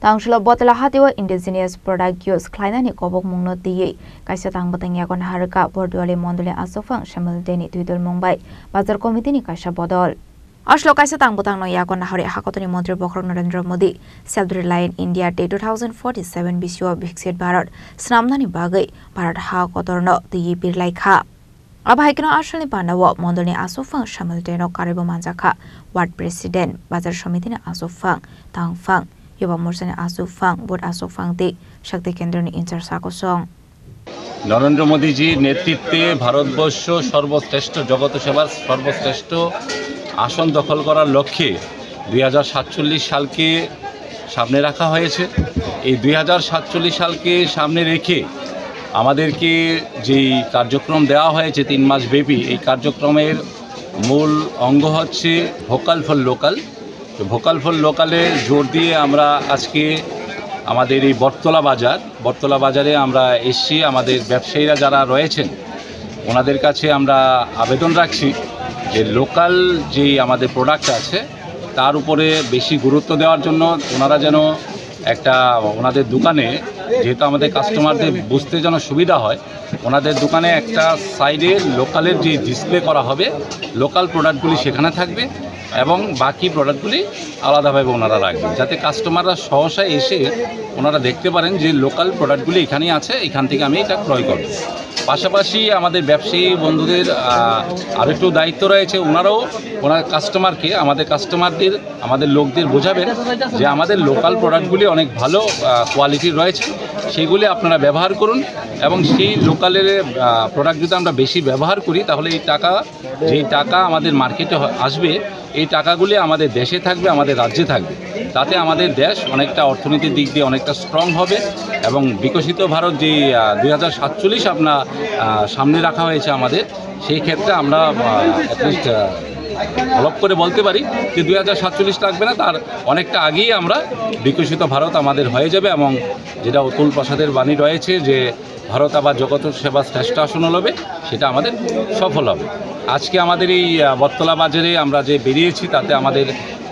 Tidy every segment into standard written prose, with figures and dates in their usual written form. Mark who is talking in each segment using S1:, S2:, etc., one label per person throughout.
S1: Tangshlo botla hatiwa indigenous product use klainani kobok mungno tiye kaisa tangbatang yakon harka bordole mondole asofang shamil deni tuidol mumbai bazar komite ni kaisa bodol Ashlo kaisa tangbatang no yakon hare hakotoni mantri Bokrok Narendra Modi self-reliant India Day 2047 biswa Viksit Bharat snamnani bagai Bharat ha kotorno tiye pirlai kha Abhaikno Ashley Panawa mondole asofang shamil deno karibo manjaka ward president bazar সমিতি asofang tangfang Yuba Mursani Asufang, Bud Asufang de Shakti Kendra Inter Sakosong.
S2: Narendra মোদীজির নেতৃত্বে ভারতবর্ষ সর্বশ্রেষ্ঠ জগত সেবার সর্বশ্রেষ্ঠ আসন দখল করার লক্ষ্যে 2047 সালকে সামনে রাখা হয়েছে। এই 2047 সালকে সামনে রেখে আমাদেরকে যেই কার্যক্রম দেওয়া হয়েছে 3 মাস ব্যাপী, এই কার্যক্রমের মূল অঙ্গ হচ্ছে vocal for local. Vocal for লোকালে জোর দিয়ে আমরা আজকে আমাদের এই বটতলা বাজারে আমরা এসছি। আমাদের ব্যবসায়ীরা যারা রয়েছেন ওনাদের কাছে আমরা আবেদন রাখছি যে লোকাল যেই আমাদের প্রোডাক্ট আছে তার উপরে বেশি গুরুত্ব দেওয়ার জন্য ওনারা যেন একটা ওনাদের দোকানে, যেহেতু আমাদের কাস্টমারদের বুঝতে যেন সুবিধা হয়, ওনাদের দোকানে একটা সাইডে লোকালের যে ডিসপ্লে করা হবে, লোকাল প্রোডাক্টগুলি সেখানে থাকবে এবং বাকি প্রোডাক্টগুলি আলাদাভাবে ওনারা রাখবেন, যাতে কাস্টমাররা সহসা এসে ওনারা দেখতে পারেন যে লোকাল প্রোডাক্টগুলি এখানেই আছে, এখান থেকে আমি এটা ক্রয় করব। পাশাপাশি আমাদের ব্যবসায়ী বন্ধুদের আরেকটু দায়িত্ব রয়েছে, ওনারাও ওনার কাস্টমারকে, আমাদের লোকদের বোঝাবেন যে আমাদের লোকাল প্রোডাক্টগুলি অনেক ভালো কোয়ালিটির রয়েছে, সেইগুলি আপনারা ব্যবহার করুন এবং সেই লোকালের প্রোডাক্ট যদি আমরা বেশি ব্যবহার করি তাহলে যেই টাকা আমাদের মার্কেটে আসবে এই টাকাগুলি আমাদের দেশে থাকবে, আমাদের রাজ্যে থাকবে, তাতে আমাদের দেশ অনেকটা অর্থনীতির দিক দিয়ে অনেকটা স্ট্রং হবে এবং বিকশিত ভারত যে 2047 আপনার সামনে রাখা হয়েছে আমাদের, সেই ক্ষেত্রে আমরা অ্যাটলিস্ট অলপ করে বলতে পারি যে 2047 লাগবে না, তার অনেকটা আগেই আমরা বিকশিত ভারত আমাদের হয়ে যাবে এবং যেটা অতুল প্রসাদের বাণী রয়েছে যে ভারত আবার জগত সেবা শ্রেষ্ঠ আসন হবে, সেটা আমাদের সফল হবে। আজকে আমাদের এই বটতলা বাজারে আমরা যে বেরিয়েছি তাতে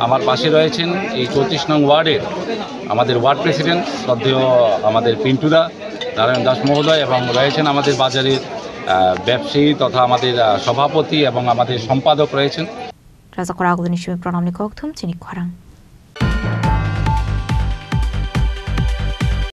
S2: আমার পাশে রয়েছেন এই 34 নং ওয়ার্ডের আমাদের ওয়ার্ড প্রেসিডেন্ট শ্রদ্ধেয় আমাদের পিন্টুদা নারায়ণ দাস মহোদয় এবং রয়েছেন আমাদের বাজারের ব্যবসায়ী তথা আমাদের সভাপতি এবং আমাদের সম্পাদক রয়েছেন।
S1: রাজা করা আগুন হিসেবে প্রণাম নিকোক থুম চিনি খরাং।